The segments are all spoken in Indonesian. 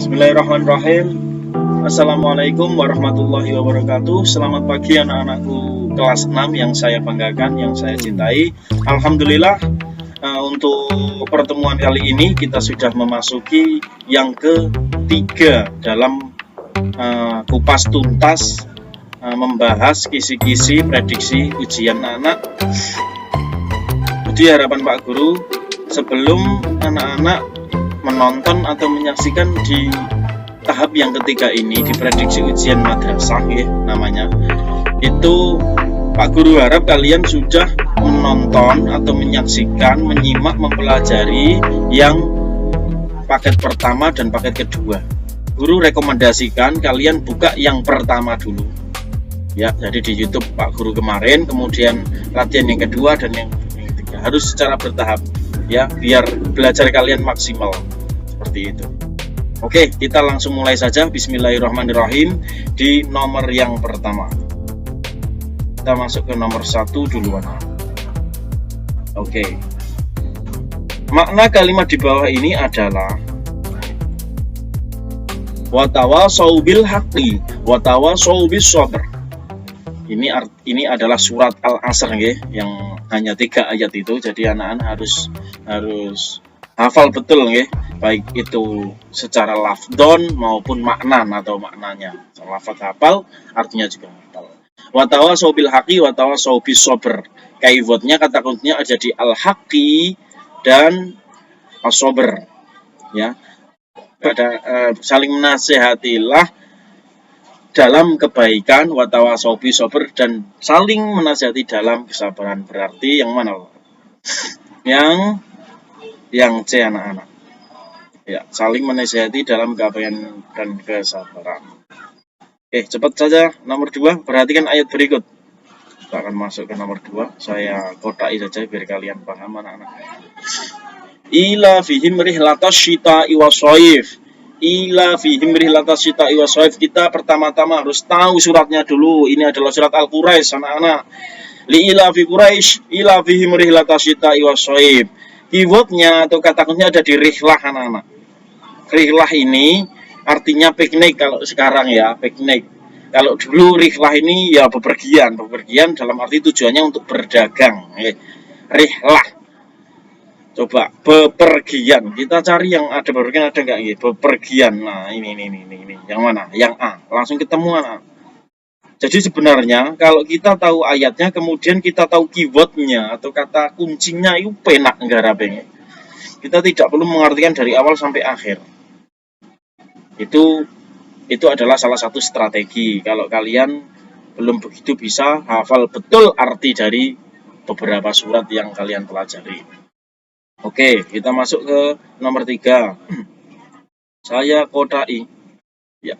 Bismillahirrahmanirrahim. Assalamualaikum warahmatullahi wabarakatuh. Selamat pagi anak-anakku kelas 6 yang saya banggakan, yang saya cintai. Alhamdulillah, untuk pertemuan kali ini kita sudah memasuki yang ketiga dalam kupas tuntas membahas kisi-kisi prediksi ujian anak. Jadi harapan Pak Guru, sebelum anak-anak menonton atau menyaksikan di tahap yang ketiga ini, di prediksi ujian madrasah ya namanya, itu Pak Guru harap kalian sudah menonton atau menyaksikan, menyimak, mempelajari yang paket pertama dan paket kedua. Guru rekomendasikan kalian buka yang pertama dulu ya, jadi di YouTube Pak Guru kemarin, kemudian latihan yang kedua dan yang ketiga, harus secara bertahap ya, biar belajar kalian maksimal seperti itu. Oke, kita langsung mulai saja. Bismillahirrahmanirrahim. Di nomor yang pertama kita masuk ke nomor 1 duluan. Oke, makna kalimat di bawah ini adalah watawasau bil haqqi watawasau bis sabr. Ini adalah surat Al-Asr ya, yang hanya 3 ayat itu. Jadi anak-anak harus hafal betul ya, baik itu secara lafdon maupun makna atau maknanya. Lafaz hafal, artinya juga hafal. Watawasau bil haqqi watawasau bis sabr. Keywordnya, kata kuncinya ada di al-haqqi dan as-sabr ya. Saling menasehatilah dalam kebaikan, watawasau bis sabr, dan saling menasihati dalam kesabaran. Berarti yang mana? Yang C anak-anak. Ya, saling menasihati dalam kebaikan dan kesabaran. Oke, cepat saja nomor 2. Perhatikan ayat berikut. Kita akan masuk ke nomor 2. Saya kotai saja biar kalian paham anak-anak. Ila fihim rihlatas syita'i washaif. Ila fihim rihlatas syita'i washaif. Kita pertama-tama harus tahu suratnya dulu. Ini adalah surat Al-Quraisy anak-anak. Li ila fi Quraisy ila fihim rihlatas syita'i washaif. Keywordnya atau kata kuncinya ada di rihlah anak-anak. Rihlah ini artinya piknik kalau sekarang ya, piknik. Kalau dulu rihlah ini ya bepergian dalam arti tujuannya untuk berdagang. Rihlah. Coba bepergian. Kita cari yang ada bepergian, ada nggak gitu? Bepergian. Nah, ini. Yang mana? Yang A. Langsung ketemu anak. Jadi sebenarnya kalau kita tahu ayatnya, kemudian kita tahu keywordnya atau kata kuncinya, itu penak nggarapnya. Kita tidak perlu mengartikan dari awal sampai akhir. Itu adalah salah satu strategi kalau kalian belum begitu bisa hafal betul arti dari beberapa surat yang kalian pelajari. Oke, kita masuk ke nomor 3. Saya kodai ya.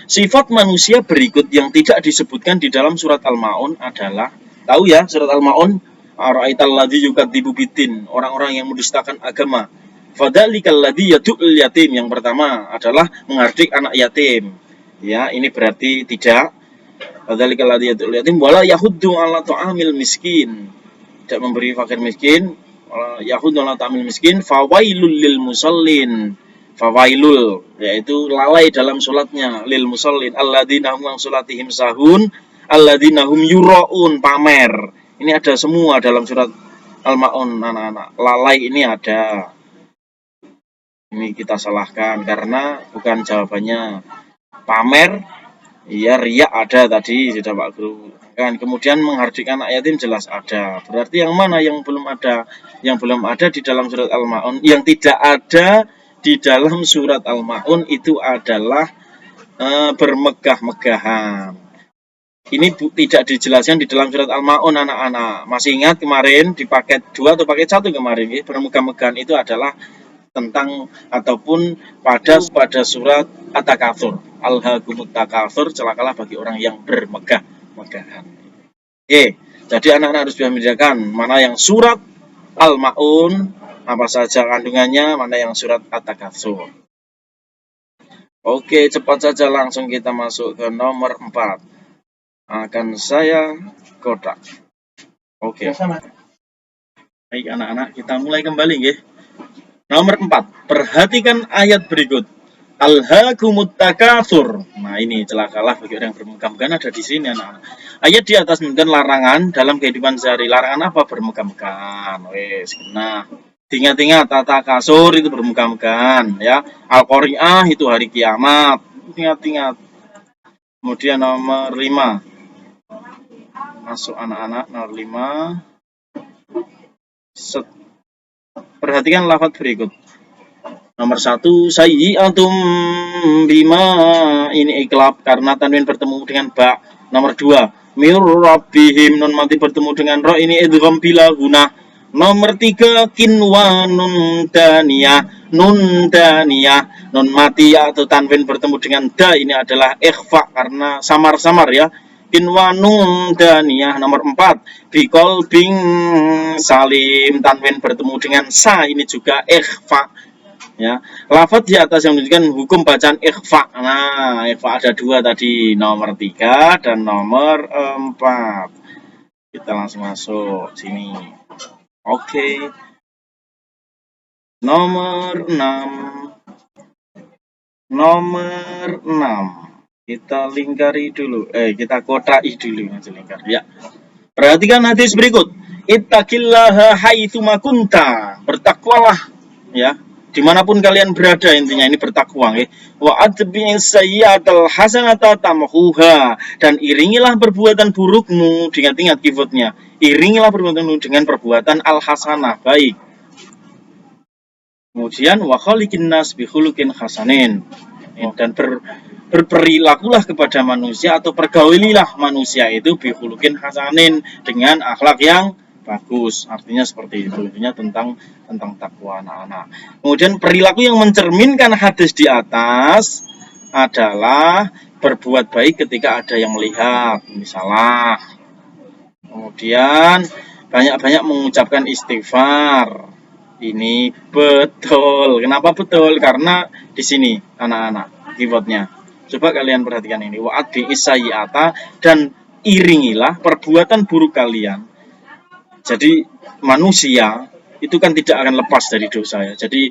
Sifat manusia berikut yang tidak disebutkan di dalam surat Al-Ma'un adalah, tahu ya surat Al-Ma'un, ara'aital ladzi yukadzibu biddin, orang-orang yang mendustakan agama. Fadzalikal ladzi yad'ul yatim, yang pertama adalah menghardik anak yatim. Ya, ini berarti tidak. Fadzalikal ladzi yad'ul yatim wala yahuddu 'ala ta'amil miskin. Tidak memberi fakir miskin, yahuddu 'ala ta'amil miskin, fawailul lil musallin. Fawailul, yaitu lalai dalam sholatnya, lil musallin alladzina hum an sholatihim sahun alladzina hum yuraun, pamer. Ini ada semua dalam surat Al-Ma'un anak-anak. Lalai ini ada. Ini kita salahkan karena bukan jawabannya pamer. Ya, riya ada tadi sudah Pak Guru kan. Kemudian menghardik anak yatim jelas ada. Berarti yang mana yang belum ada? Yang belum ada di dalam surat Al-Ma'un, yang tidak ada di dalam surat Al-Ma'un itu adalah bermegah-megahan. Ini tidak dijelaskan di dalam surat Al-Ma'un anak-anak. Masih ingat kemarin di paket 2 atau paket 1 kemarin ya, bermegah-megahan itu adalah tentang ataupun pada surat At-Takatsur. Alhaakumut takatsur, celakalah bagi orang yang bermegah-megahan. Oke, jadi anak-anak harus bisa membedakan mana yang surat Al-Ma'un, apa saja kandungannya, mana yang surat At-Takatsur. Oke, cepat saja langsung kita masuk ke nomor 4. Akan saya kotak. Oke. Baik anak-anak, kita mulai kembali ya. Nomor 4, perhatikan ayat berikut. Alhaakumut takatsur. Nah, ini celakalah bagi orang yang bermegah-megahan ada di sini anak-anak. Ayat di atas menunjukkan larangan dalam kehidupan sehari. Larangan apa? Bermegah-megahan. Wes, nah. Ingat-ingat tata kasur itu bermegah-megahan ya. Al-Qari'ah itu hari kiamat. Ingat-ingat. Kemudian nomor 5. Masuk anak-anak nomor 5. Perhatikan lafaz berikut. Nomor 1, sayyi'atum bima, ini iklab karena tanwin bertemu dengan ba. Nomor 2, mir rabbihim, nun mati bertemu dengan ro, ini idgham bila guna. Nomor 3, kinwanun daniyah, nun daniyah, nun mati atau tanwin bertemu dengan da, ini adalah ikhfa karena samar-samar ya. Kinwanun daniyah. Nomor 4, bikol bing salim, tanwin bertemu dengan sa, ini juga ikhfa ya. Lafaz di atas yang menunjukkan hukum bacaan ikhfa. Nah, ikhfa ada 2 tadi, nomor 3 dan nomor 4. Kita langsung masuk sini. Oke. Nomor 6. Nomor 6. Kita lingkari dulu. Kita kotai dulu lingkar. Ya. Perhatikan hadis berikut. Ittaqillaha haitsu ma kunta. Bertakwalah ya. Dimanapun kalian berada, intinya ini bertakwa ya. Wa atbi'is sayyi'atal hasanata tamhuha, dan iringilah perbuatan burukmu, ingat-ingat keywordnya, iringilah perbuatanmu dengan perbuatan al-hasanah, baik. Kemudian wa khaliqin nas bi khuluqin hasanin, dan berperilakulah kepada manusia atau pergaulilah manusia itu bi khuluqin hasanin, dengan akhlak yang bagus. Artinya seperti itu, intinya tentang takwa anak-anak. Kemudian perilaku yang mencerminkan hadis di atas adalah berbuat baik ketika ada yang melihat, misalnya. Kemudian banyak-banyak mengucapkan istighfar. Ini betul. Kenapa betul? Karena di sini anak-anak keywordnya. Coba kalian perhatikan ini. Wa'at bi'is sayyi'ata, dan iringilah perbuatan buruk kalian. Jadi manusia itu kan tidak akan lepas dari dosa ya. Jadi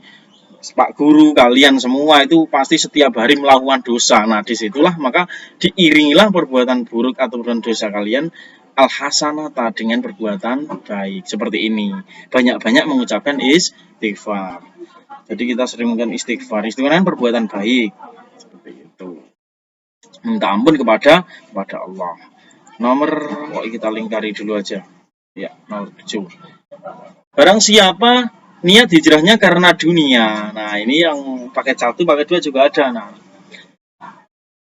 Pak Guru, kalian semua itu pasti setiap hari melakukan dosa. Nah, disitulah maka diiringilah perbuatan buruk atau perbuatan dosa kalian al-hasanata, dengan perbuatan baik. Seperti ini. Banyak-banyak mengucapkan istighfar. Jadi kita sering mengucapkan istighfar. Istighfar kan perbuatan baik. Seperti itu. Minta ampun kepada Allah. Nomor, kita lingkari dulu aja. Ya, nomor 7. Barang siapa niat hijrahnya karena dunia. Nah, ini yang paket 1, paket 2 juga ada. Nah,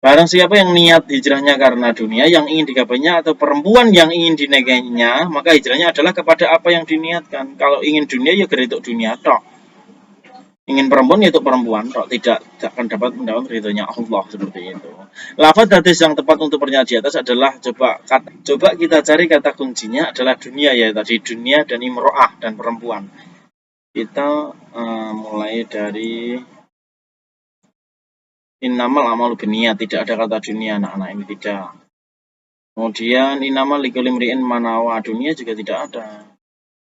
barang siapa yang niat hijrahnya karena dunia, yang ingin digapainya, atau perempuan yang ingin dinikahinya, maka hijrahnya adalah kepada apa yang diniatkan. Kalau ingin dunia, ya geretuk dunia tok. Ingin perempuan, ya untuk perempuan tok, tidak akan dapat mendapat ridhonya Allah, seperti itu. Lafaz hadis yang tepat untuk pernyataan di atas adalah, coba kita cari kata kuncinya adalah dunia ya, tadi dunia dan imro'ah dan perempuan. Kita mulai dari innamal amalu binniyat, tidak ada kata dunia anak-anak, ini tidak. Kemudian innamal likulli imri'in ma nawa, dunia juga tidak ada.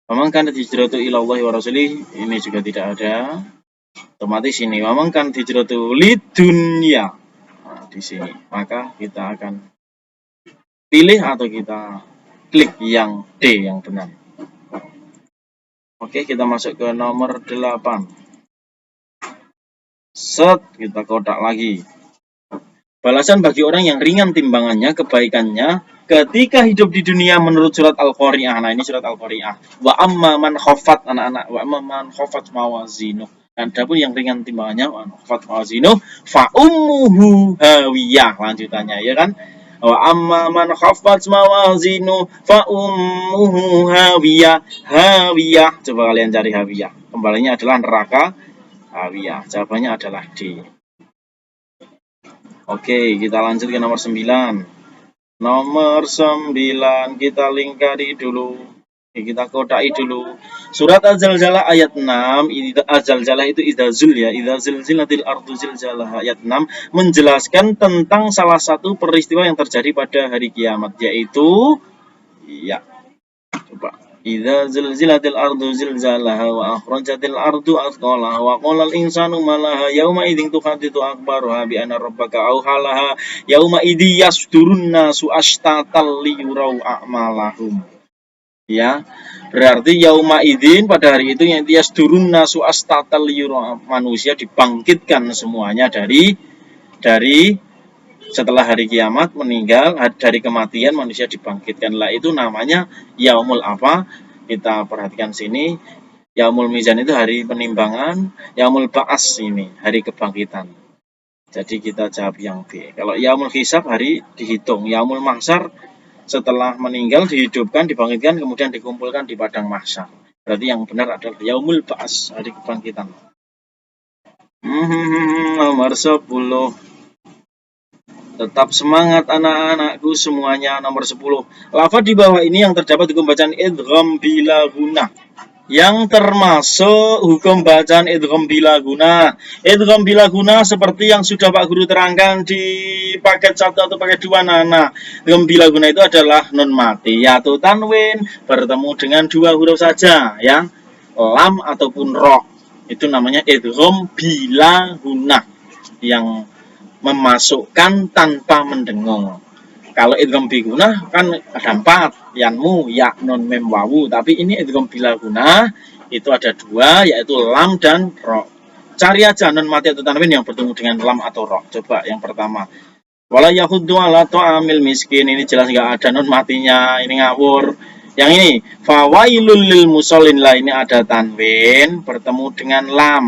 Memang kan hijratu ilallahi wa rasulih, ini juga tidak ada. Otomatis ini memang kan hijratu lidunya. Nah, di sini maka kita akan pilih atau kita klik yang D yang benar. Oke, kita masuk ke nomor 8. Kita kotak lagi. Balasan bagi orang yang ringan timbangannya, kebaikannya ketika hidup di dunia menurut surat Al-Qari'ah. Nah, ini surat Al-Qari'ah. Wa amma man khafat, anak-anak, wa amma man khafat mawazinuh. Dan adapun yang ringan timbangannya, khafat mawazinuh, fa ummuhu hawiyah. Lanjutannya ya kan? Wa amma man khafat mawazinuh, fa ummuhu hawiyah. Hawiyah. Coba kalian cari hawiyah. Kembalinya adalah neraka hawiyah. Jawabannya adalah D. Oke, kita lanjut ke nomor 9. Nomor 9 kita lingkari dulu. Kita kodai dulu. Surat Az-Zalzalah ayat 6. Az-Zalzalah itu idzazul ya. Idza zilzilatil ardu zilzalaha, ayat 6 menjelaskan tentang salah satu peristiwa yang terjadi pada hari kiamat, yaitu ya. Coba Idza zilzilatil ardu zilzalaha wa akhrajatil ardu athqalaha wa qala al insanu ma laha yauma idzin tuhaddithu akhbaruha bi anna rabbaka awhalaha yauma idzi yasdurun nasu ashtatal liyurau a'malahum. Ya, berarti yauma idzin pada hari itu yang yasdurun nasu ashtatal liyurau, manusia dibangkitkan semuanya dari setelah hari kiamat meninggal, dari kematian manusia dibangkitkan. Lah itu namanya yaumul apa? Kita perhatikan sini, yaumul mizan itu hari penimbangan, yaumul ba'as ini hari kebangkitan. Jadi kita jawab yang B. Kalau yaumul hisab hari dihitung, yaumul mahsyar setelah meninggal dihidupkan, dibangkitkan, kemudian dikumpulkan di padang mahsyar. Berarti yang benar adalah yaumul ba'as, hari kebangkitan. Nomor 10. Tetap semangat anak-anakku semuanya. Nomor 10. Lafaz di bawah ini yang terdapat hukum bacaan idgham bila guna. Yang termasuk hukum bacaan idgham bila guna. Idgham bila guna seperti yang sudah Pak Guru terangkan di paket 1 atau paket 2 anak-anak. Idgham bila guna itu adalah nun mati atau tanwin bertemu dengan 2 huruf saja, ya. Lam ataupun ro. Itu namanya idgham bila guna yang memasukkan tanpa mendengung. Kalau idgham biguna kan ada 4, yanmu, ya, nun, mem, wawu. Tapi ini idgham bila guna itu ada 2, yaitu lam dan ro. Cari aja nun mati atau tanwin yang bertemu dengan lam atau ro. Coba yang pertama. Wala yahuddu ala ta'amil miskin, ini jelas nggak ada nun matinya, ini ngawur. Yang ini fawailul lil musallin, lah ini ada tanwin bertemu dengan lam.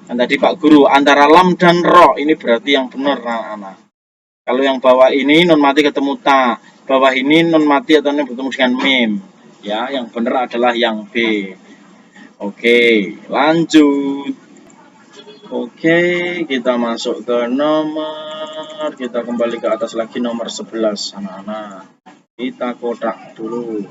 Dan tadi Pak Guru antara lam dan ro, ini berarti yang benar anak-anak. Kalau yang bawah ini nun mati ketemu ta, bawah ini nun mati atau nun bertemu dengan mim. Ya, yang benar adalah yang B. Oke, lanjut. Oke, kita masuk ke nomor, kita kembali ke atas lagi nomor 11 anak-anak. Kita kotak dulu.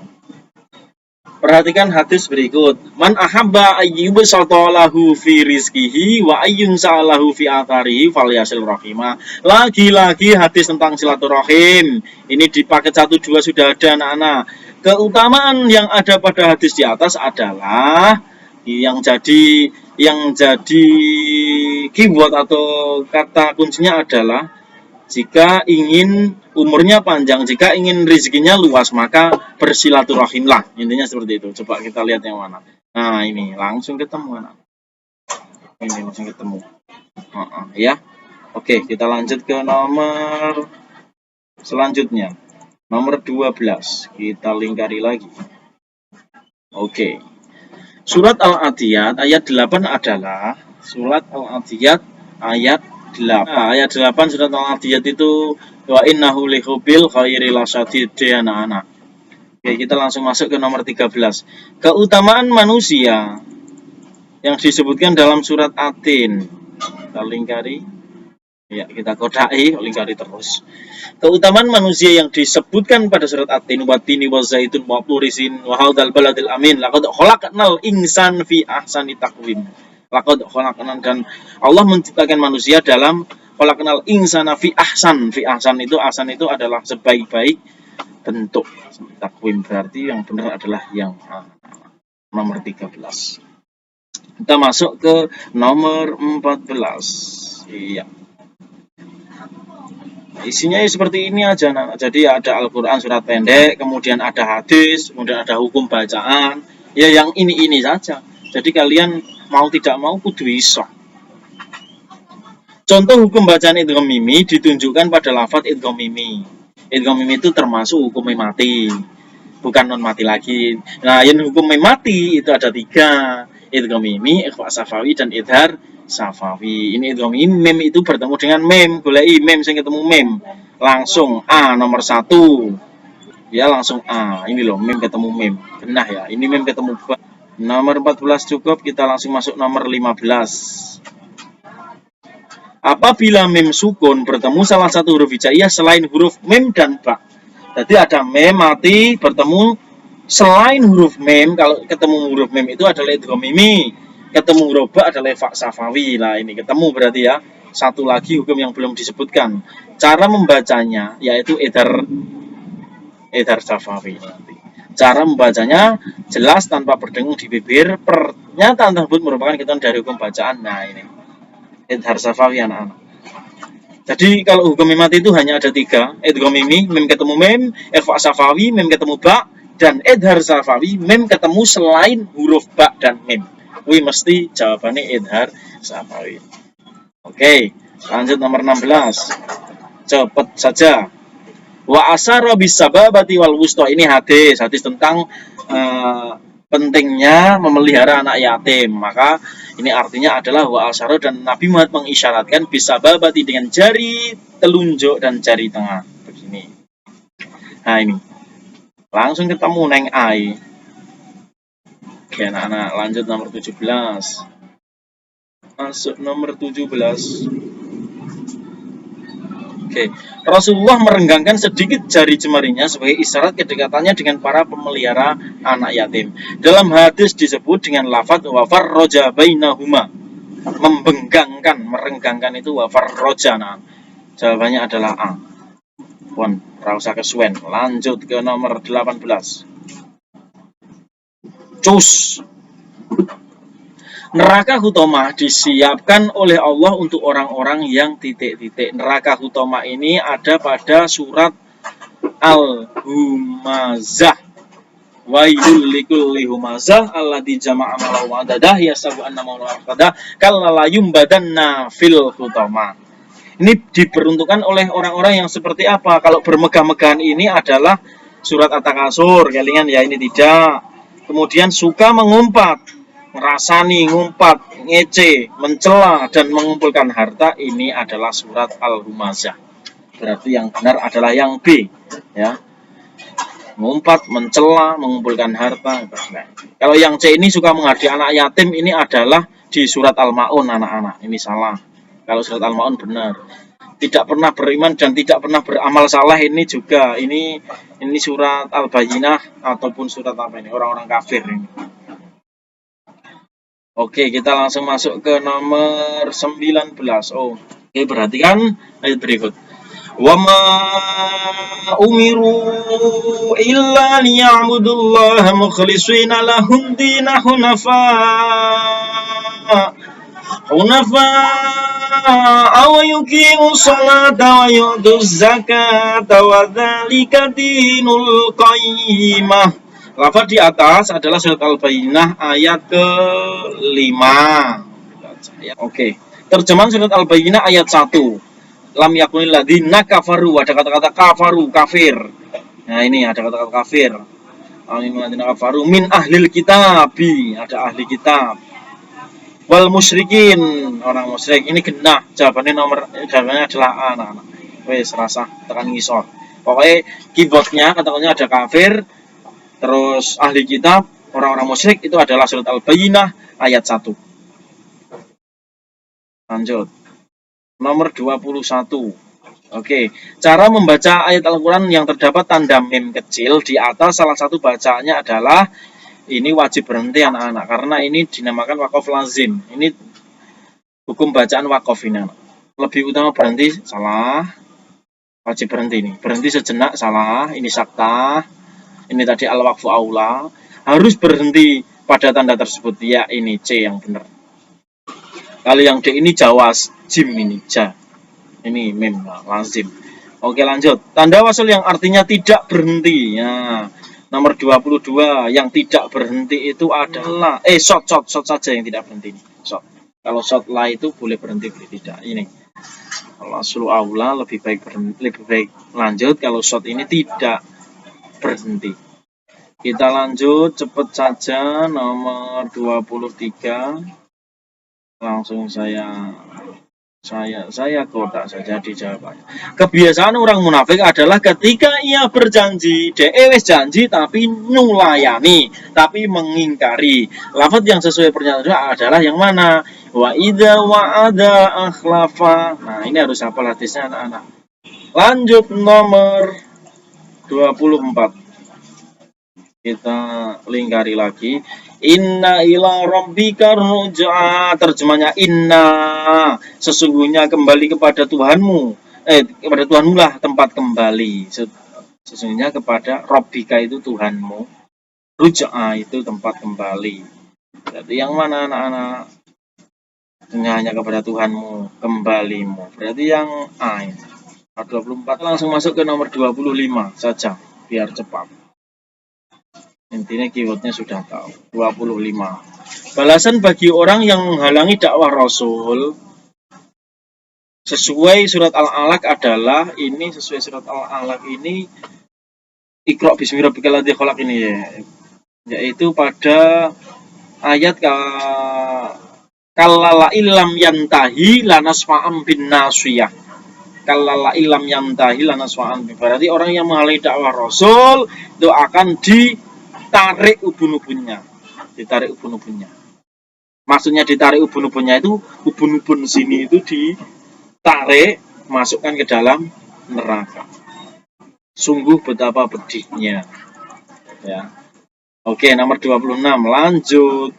Perhatikan hadis berikut. Man ahabba ayyubsatalahu fi rizkihi wa ayyun sa'alahu fi atharihi falyasil rahimah. Lagi-lagi hadis tentang silaturahim. Ini di paket 1 2 sudah ada anak-anak. Keutamaan yang ada pada hadis di atas adalah yang jadi keyword atau kata kuncinya adalah jika ingin umurnya panjang, jika ingin rezekinya luas, maka bersilaturahimlah. Intinya seperti itu. Coba kita lihat yang mana. Nah, ini langsung ketemu anak. Ini langsung ketemu. Ya. Oke, kita lanjut ke nomor selanjutnya. Nomor 12. Kita lingkari lagi. Oke. Surat Al-Adiyat ayat 8 adalah surat Al-Adiyat ayat 8. Ayat 8 surat Al-Adiyat itu wa innahu lihubbil khairi lasyadid, anak-anak. Oke, kita langsung masuk ke nomor 13. Keutamaan manusia yang disebutkan dalam surat Atin. Kita lingkari. Ya, kita kodai, lingkari terus. Keutamaan manusia yang disebutkan pada surat Atin, watini wazaitun wa turisin wa hadzal baladil amin laqad khalaqnal insan fi ahsani taqwim. Laqad khalaqna, dan Allah menciptakan manusia dalam khalaqnal insana fi ahsan. Fi ahsan itu adalah sebaik-baik bentuk. Takwim berarti yang benar adalah yang nomor 13. Kita masuk ke nomor 14. Iya. Isinya seperti ini aja, nah. Jadi ada Al-Quran surat pendek, kemudian ada hadis, kemudian ada hukum bacaan. Ya yang ini saja. Jadi kalian mau tidak mau kudu iso. Contoh hukum bacaan idgham mimi ditunjukkan pada lafadz idgham mimi. Idgham mimi itu termasuk hukum mim mati, bukan non mati lagi. Nah, yang hukum mim mati itu ada 3. Idgham mimi, ikhfa safawi, dan idhar safawi. Ini idgham mim itu bertemu dengan mem, goleki mem sing ketemu mem. Langsung A nomor 1. Ya, langsung A. Ini loh mem ketemu mem. Benar ya. Ini mem ketemu ba. Nomor 14 cukup, kita langsung masuk nomor 15. Apabila mem sukun bertemu salah satu huruf hijaiyah selain huruf mem dan ba. Jadi ada mem mati bertemu selain huruf mem. Kalau ketemu huruf mem itu adalah idgham mimi. Ketemu huruf ba adalah ikhfa safawi. Nah, ini ketemu berarti ya. Satu lagi hukum yang belum disebutkan. Cara membacanya yaitu idhar safawi nanti. Cara membacanya jelas tanpa berdengung di bibir. Pernyataan tersebut merupakan ketentuan dari hukum bacaan. Nah ini idhar safawi anak-anak. Jadi kalau hukum mimati itu hanya ada 3, idgham mimi, mim ketemu mim, ikhfa safawi, mim ketemu ba, dan idhar safawi, mim ketemu selain huruf ba dan mim. Wih mesti jawabannya idhar safawi. Oke, lanjut nomor 16. Cepat saja. Wa asara bisababati wal wusta. Ini hadis tentang pentingnya memelihara anak yatim. Maka ini artinya adalah wa asara, dan Nabi Muhammad mengisyaratkan bisababati dengan jari telunjuk dan jari tengah. Begini. Nah ini. Langsung ketemu neng ai. Oke anak-anak, lanjut nomor 17. Masuk nomor 17. Oke. Rasulullah merenggangkan sedikit jari jemarinya sebagai isyarat kedekatannya dengan para pemelihara anak yatim. Dalam hadis disebut dengan lafadz wafar roja bainahuma. Merenggangkan itu wafar roja. Nah, jawabannya adalah A. Pon, rasa kesuwen. Lanjut ke nomor 18. Cus. Neraka hutomah disiapkan oleh Allah untuk orang-orang yang titik-titik. Neraka hutomah ini ada pada surat Al-Humazah. Wailul likulli humazah alladzi jama'a malahu wa adadah yasabu anna mawlahu qada kalla yumbadanna fil hutomah. Ini diperuntukkan oleh orang-orang yang seperti apa? Kalau bermegah-megahan ini adalah surat At-Takasur, kelingan ya, ini tidak. Kemudian suka mengumpat, ngerasani, ngumpat, ngece, mencela, dan mengumpulkan harta, ini adalah surat Al-Humazah. Berarti yang benar adalah yang B, ya. Ngumpat, mencela, mengumpulkan harta. Nah, kalau yang C ini suka menghadiah anak yatim, ini adalah di surat Al-Ma'un anak-anak. Ini salah. Kalau surat Al-Ma'un benar. Tidak pernah beriman dan tidak pernah beramal saleh, ini juga. Ini surat Al-Bayyinah ataupun surat apa ini? Orang-orang kafir ini. Oke, kita langsung masuk ke nomor 19. Oke, perhatikan ayat berikut. Wa ma umiru illa liya'budullaha mukhlishina lahum dinahu hunafa wa yuqimu sholata wa yu'tu zakata wa dzalika dinul qayyimah. Lafaz di atas adalah surat Al-Bayyinah ayat ke-5. Oke. Terjemahan surat Al-Bayyinah ayat 1. Lam yakunil ladzina kafaru, ada kata-kata kafaru, kafir. Nah, ini ada kata-kata kafir. Ladzina kafaru min ahlil kitabi, ada ahli kitab. Wal musyrikin, orang musyrik. Ini genah. Jawabannya adalah anak-anak. Wes rasa tekan ngisor. Pokoknya keyboardnya kata-katanya ada kafir, terus ahli kitab, orang-orang musyrik, itu adalah surat Al-Bayyinah ayat 1. Lanjut. Nomor 21. Oke. Cara membaca ayat Al-Quran yang terdapat tanda mim kecil di atas, salah satu bacaannya adalah, ini wajib berhenti anak-anak, karena ini dinamakan waqaf lazim. Ini hukum bacaan waqaf ini anak. Lebih utama berhenti, salah. Wajib berhenti ini. Berhenti sejenak, salah. Ini sakta. Ini tadi al-waqfu aula, harus berhenti pada tanda tersebut. Ya, ini C yang benar. Kalau yang D ini jawas, jim ini ja. Ini mim lazim. Oke, lanjut. Tanda wasal yang artinya tidak berhenti. Ya. Nomor 22 yang tidak berhenti itu adalah shot saja yang tidak berhenti. Shot. Kalau shot lah itu boleh berhenti, boleh tidak. Ini. Kalau aslu aula lebih baik lanjut. Kalau shot ini tidak berhenti. Kita lanjut cepat saja nomor 23. Langsung saya kotak saja di jawabannya. Kebiasaan orang munafik adalah ketika ia berjanji, wis janji tapi nulayani, tapi mengingkari. Lafaz yang sesuai pernyataan adalah yang mana? Wa idza wa'ada akhlafa. Nah, ini harus hafal hadisnya anak-anak. Lanjut nomor 24. Kita lingkari lagi. Inna ila rabbika ruj'a. Terjemahnya inna, sesungguhnya kembali kepada Tuhanmu. Kepada Tuhanmu lah tempat kembali. Sesungguhnya kepada rabbika itu Tuhanmu. Ruj'a itu tempat kembali. Berarti yang mana anak-anak? Hanya kepada Tuhanmu, kembalimu. Berarti yang A ini. 24. Langsung masuk ke nomor 25 saja, biar cepat. Intinya keywordnya sudah tahu. 25. Balasan bagi orang yang menghalangi dakwah Rasul sesuai surat Al-Alaq adalah ini, sesuai surat Al-Alaq ini Iqra bismi rabbikal ladzi khalaq ini ya. Yaitu pada ayat kallala illam yantahi lanasfa'am bin nasiyah. Kallala illam yantahi lanasfa'am. Berarti orang yang menghalangi dakwah Rasul itu akan ditarik ubun-ubunnya. Ditarik ubun-ubunnya. Maksudnya ditarik ubun-ubunnya itu ubun-ubun sini itu ditarik, masukkan ke dalam neraka. Sungguh betapa pedihnya. Ya. Oke, nomor 26. Lanjut.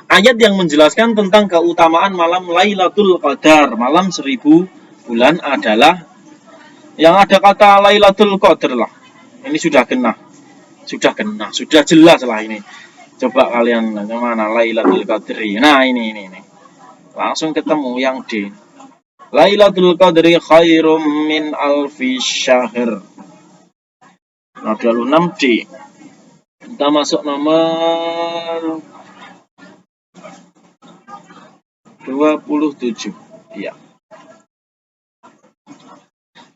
Ayat yang menjelaskan tentang keutamaan malam Lailatul Qadar, malam 1000 bulan adalah yang ada kata Lailatul Qadar lah. Ini sudah kena. Sudah jelas lah ini. Coba kalian yang mana Lailatul Qadri. Nah, ini. Langsung ketemu yang D. Lailatul Qadri khairum min alfi syahr. Nah, 26 D. Kita masuk nomor 27. Iya.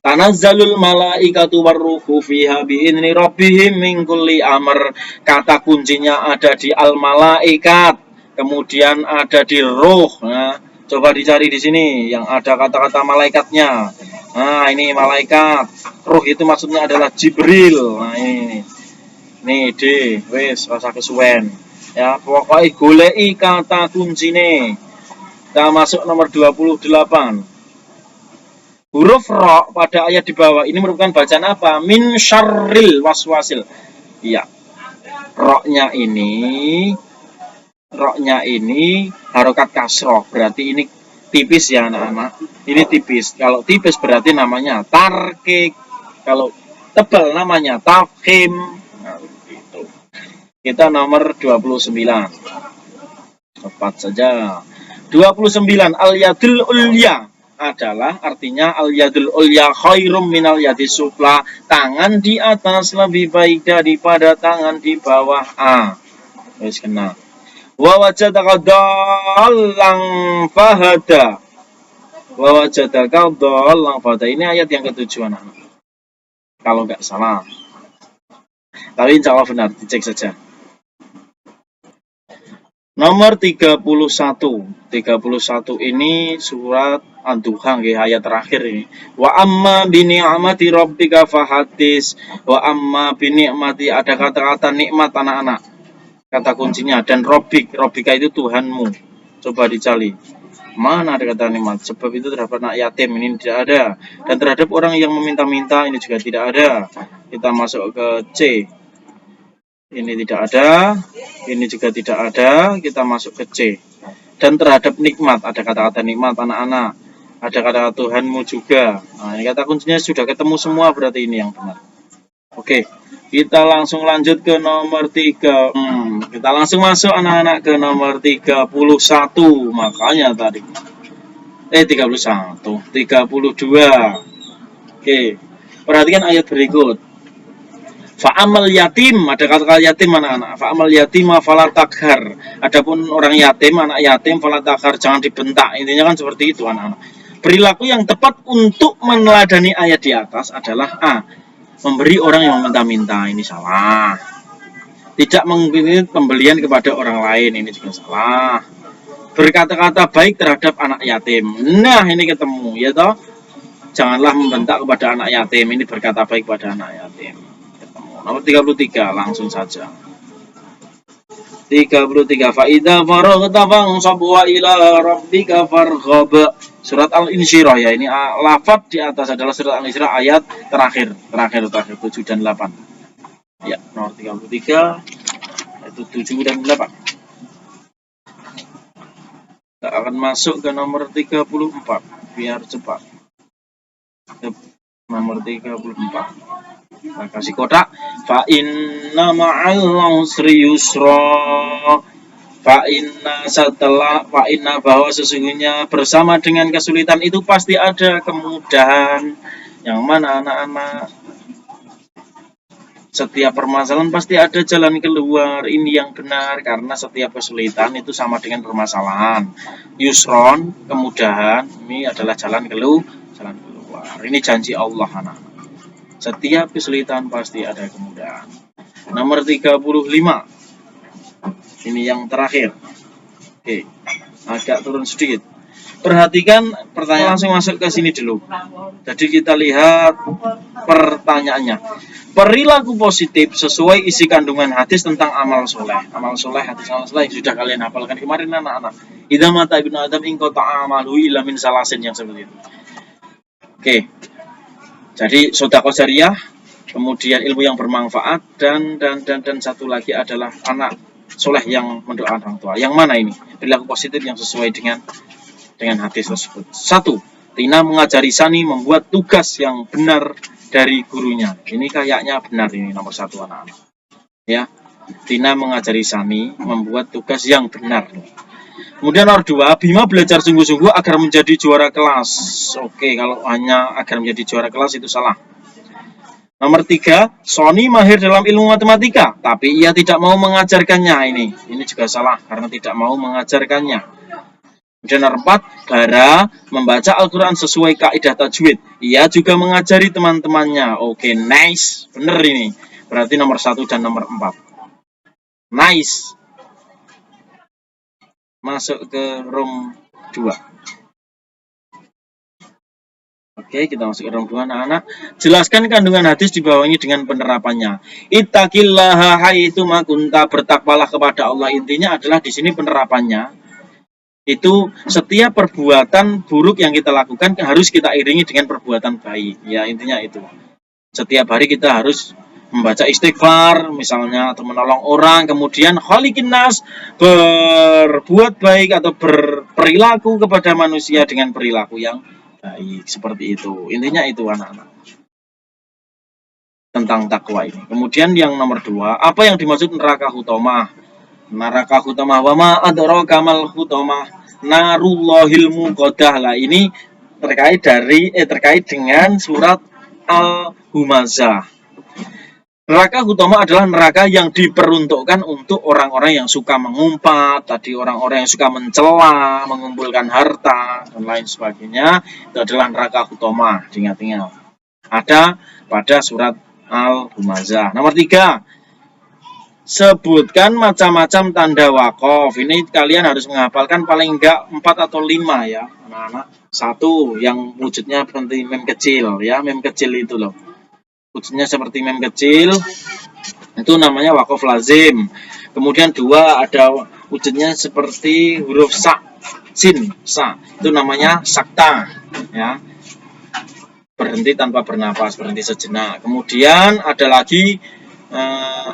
Tanazzalul malaikatu warruhu fiha bi'idzni rabbihim min kulli amr. Kata kuncinya ada di al-malaikat, kemudian ada di ruh. Nah, coba dicari di sini yang ada kata-kata malaikatnya. Nah, ini malaikat. Ruh itu maksudnya adalah Jibril. Nah, ini. Nih, D, wis rasa kesuwen. Ya, pokoknya goleki kata kuncine. Kita masuk nomor 28. Huruf ro pada ayat di bawah ini merupakan bacaan apa? Min syarril waswasil. Iya. Roknya ini harokat kasroh. Berarti ini tipis ya anak-anak. Ini tipis. Kalau tipis berarti namanya tarkik. Kalau tebal namanya tafkhim. Nah, gitu. Kita nomor 29. Cepat saja. 29 al-yadul ulya adalah artinya al-yadul ulya khairum minal yadis sufla. Tangan di atas lebih baik daripada tangan di bawah. Wis kena. Wa wajadaka dhallan fahada. Wa wajadaka dhallan fahada. Ini ayat yang ke-7 anak-anak. Kalau nggak salah. Tapi insya Allah benar, dicek saja. Nomor 31. 31 ini surat Ad-Duha ayat terakhir ini. Wa amma bi ni'mati rabbika fahadis. Wa amma bi ni'mati, ada kata-kata nikmat anak-anak. Kata kuncinya dan Rabbika itu Tuhanmu. Coba dicari. Mana ada kata nikmat? Sebab itu terhadap anak yatim ini tidak ada. Dan terhadap orang yang meminta-minta ini juga tidak ada. Kita masuk ke C. Ini tidak ada, ini juga tidak ada, kita masuk ke C. Dan terhadap nikmat, ada kata-kata nikmat anak-anak, ada kata-kata Tuhanmu juga. Nah, ini kata kuncinya sudah ketemu semua, berarti ini yang benar. Oke, kita langsung lanjut ke nomor 3. Kita langsung masuk anak-anak ke nomor 31, makanya tadi. 31, 32. Oke, perhatikan ayat berikut. Fa'amal yatim, ada kata-kata yatim anak-anak. Fa'amal yatima falatakhar. Adapun orang yatim, anak yatim falatakhar, jangan dibentak. Intinya kan seperti itu anak-anak. Perilaku yang tepat untuk meneladani ayat di atas adalah A. Memberi orang yang meminta-minta, ini salah. Tidak mengikuti pembelian kepada orang lain, ini juga salah. Berkata-kata baik terhadap anak yatim. Nah, ini ketemu, ya toh? Janganlah membentak kepada anak yatim, ini berkata baik pada anak yatim. Nomor 33, langsung saja. 33. Fa'idha faraghta fansab wa ila rabbika farghab. Surat Al-Insyirah ya. Ini lafaz di atas adalah surat Al-Insyirah ayat terakhir 7 dan 8. Ya, nomor 33 itu 7 dan 8. Kita akan masuk ke nomor 34 biar cepat. Nomor 34. Nah, kasih kotak. Fa inna ma'al usri yusra. Fa inna bahwa sesungguhnya bersama dengan kesulitan itu pasti ada kemudahan. Yang mana anak-anak, setiap permasalahan pasti ada jalan keluar. Ini yang benar, karena setiap kesulitan itu sama dengan permasalahan. Yusron, kemudahan, ini adalah jalan keluar. Ini janji Allah, anak-anak. Setiap kesulitan pasti ada kemudahan. Nomor 35. Ini yang terakhir. Oke, agak turun sedikit. Perhatikan pertanyaan, langsung masuk ke sini dulu. Jadi kita lihat pertanyaannya. Perilaku positif sesuai isi kandungan hadis tentang amal soleh. Amal soleh, hadis amal soleh sudah kalian hafalkan kemarin anak-anak. Idza mata ibnu adam in qata'a amaluhu illa min salasin, yang seperti itu. Oke. Jadi sedekah jariyah, kemudian ilmu yang bermanfaat, dan satu lagi adalah anak soleh yang mendoakan orang tua. Yang mana ini? Perilaku positif yang sesuai dengan hadis tersebut. 1. Tina mengajari Sani membuat tugas yang benar dari gurunya. Ini kayaknya benar, ini nomor 1 anak-anak. Ya, Tina mengajari Sani membuat tugas yang benar. Kemudian nomor 2, Bima belajar sungguh-sungguh agar menjadi juara kelas. Oke, kalau hanya agar menjadi juara kelas itu salah. Nomor 3, Sony mahir dalam ilmu matematika, tapi ia tidak mau mengajarkannya. Ini juga salah, karena tidak mau mengajarkannya. Kemudian nomor 4, Bara membaca Al-Quran sesuai kaidah tajwid. Ia juga mengajari teman-temannya. Oke, nice. Bener ini. Berarti nomor 1 dan nomor 4. Nice. Masuk ke room 2. Oke, kita masuk ke room 2, anak-anak. Jelaskan kandungan hadis di bawah ini dengan penerapannya. Ittaqillaha haitsu ma kunta, bertakwalah kepada Allah. Intinya adalah di sini penerapannya. Itu setiap perbuatan buruk yang kita lakukan harus kita iringi dengan perbuatan baik. Ya, intinya itu. Setiap hari kita harus membaca istighfar misalnya, atau menolong orang, kemudian khaliqin nas, berbuat baik atau berperilaku kepada manusia dengan perilaku yang baik, seperti itu. Intinya itu anak-anak tentang takwa ini. Kemudian yang nomor 2, apa yang dimaksud neraka hutomah? Neraka hutomah, wa ma adraka mal hutomah, narullahil muqaddah. Lah, ini terkait dengan surat Al-Humazah. Neraka hutomah adalah neraka yang diperuntukkan untuk orang-orang yang suka mengumpat, tadi orang-orang yang suka mencela, mengumpulkan harta dan lain sebagainya. Itu adalah neraka hutomah. Ingat-ingat. Ada pada surat Al-Humazah. Nomor 3, sebutkan macam-macam tanda wakof. Ini kalian harus menghafalkan paling enggak 4 atau 5 ya, anak-anak. 1, yang wujudnya seperti mem kecil ya, mem kecil itu loh. Wujudnya seperti mem kecil, itu namanya wakof lazim. Kemudian 2, ada wujudnya seperti huruf sa, sin, sa. Itu namanya sakta ya. Berhenti tanpa bernapas, berhenti sejenak. Kemudian ada lagi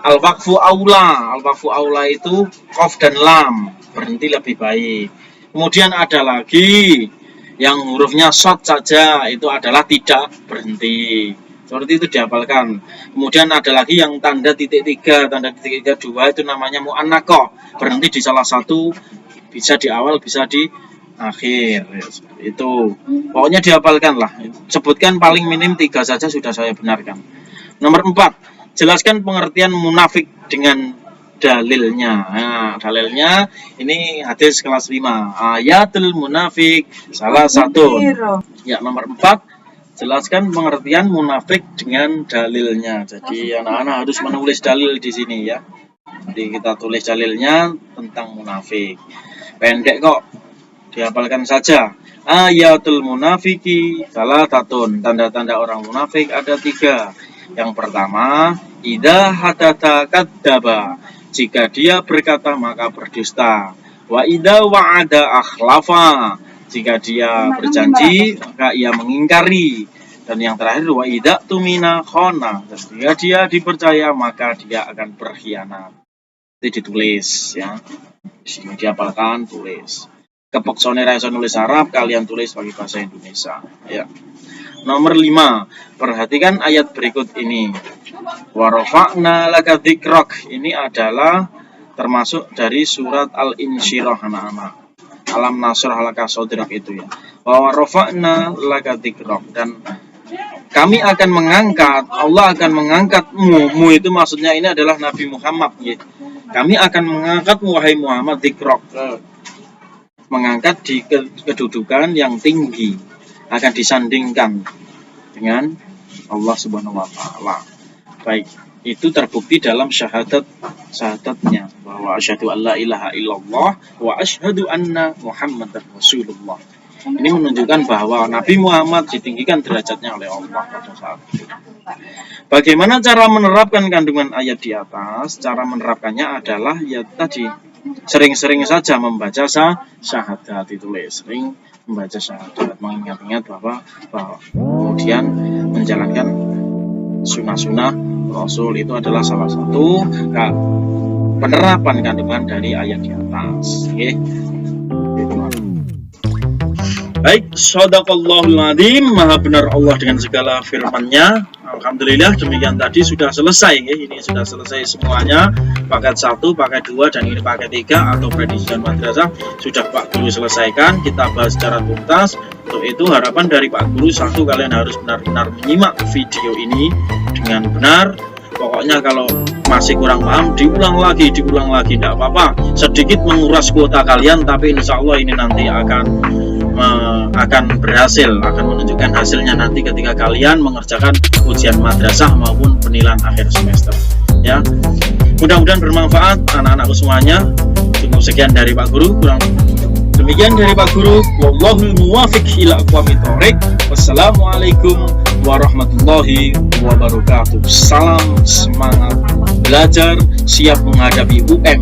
al-waqfu aula. Al-waqfu aula itu qaf dan lam, berhenti lebih baik. Kemudian ada lagi yang hurufnya short saja, itu adalah tidak berhenti. Seperti itu dihafalkan. Kemudian ada lagi yang tanda titik 3, tanda titik 3 2, itu namanya mu'annaqah, berhenti di salah satu, bisa di awal bisa di akhir ya, itu. Pokoknya dihafalkan lah. Sebutkan paling minim 3 saja sudah saya benarkan. Nomor 4, jelaskan pengertian munafik dengan dalilnya. Nah, dalilnya ini hadis kelas 5. Ayatul munafik salah satu. Ya, nomor 4, jelaskan pengertian munafik dengan dalilnya. Jadi anak-anak harus menulis dalil di sini ya. Jadi kita tulis dalilnya tentang munafik. Pendek kok, dihafalkan saja. Ayatul munafiki salah satu. Tanda-tanda orang munafik ada 3. Yang pertama, idza hadatsa kadzdzaba, jika dia berkata maka berdusta. Wa idza wa'ada akhlafa, jika dia berjanji maka ia mengingkari. Dan yang terakhir, wa idza tumina khana, jika dia dipercaya maka dia akan berkhianat. Itu ditulis ya. Di sini dihafalkan, tulis. Kepoksone ra iso nulis Arab, kalian tulis pakai bahasa Indonesia ya. Nomor 5, perhatikan ayat berikut ini. Wa rafa'na laka dzikrak. Ini adalah termasuk dari surat Al-Insyirah anak-anak. Alam nasrah laka sadrak itu ya. Wa rafa'na laka dzikrak, dan kami akan mengangkat, Allah akan mengangkatmu. Mu itu maksudnya ini adalah Nabi Muhammad ya. Kami akan mengangkatmu wahai Muhammad dzikrak, mengangkat di kedudukan yang tinggi, akan disandingkan dengan Allah Subhanahu wa taala. Baik, itu terbukti dalam syahadatnya bahwa asyhadu alla ilaha illallah wa asyhadu anna Muhammadar Rasulullah. Ini menunjukkan bahwa Nabi Muhammad ditinggikan derajatnya oleh Allah pada saat itu. Bagaimana cara menerapkan kandungan ayat di atas? Cara menerapkannya adalah ya tadi, sering-sering saja membaca syahadat, ditulis sering membaca syahadat, mengingat-ingat bahwa kemudian menjalankan sunnah-sunnah Rasul itu adalah salah satu penerapan kandungan dari ayat di atas. Baik, shadaqallahul adzim, maha benar Allah dengan segala firman-Nya. Alhamdulillah, demikian tadi sudah selesai ya. Ini sudah selesai semuanya, paket 1, paket 2, dan ini paket 3 atau prediksi dan madrasah sudah Pak Guru selesaikan. Kita bahas secara tuntas. Untuk itu harapan dari Pak Guru, satu, kalian harus benar-benar menyimak video ini dengan benar. Pokoknya kalau masih kurang paham, diulang lagi, tidak apa-apa. Sedikit menguras kuota kalian, tapi insya Allah ini nanti akan berhasil, akan menunjukkan hasilnya nanti ketika kalian mengerjakan ujian madrasah maupun penilaian akhir semester. Ya, mudah-mudahan bermanfaat anak-anakku semuanya. Cukup sekian dari Pak Guru, demikian dari Pak Guru. Wallahul muwaffiq ila aqwamit thoriq. Wassalamualaikum warahmatullahi wabarakatuh. Salam semangat belajar, siap menghadapi UM.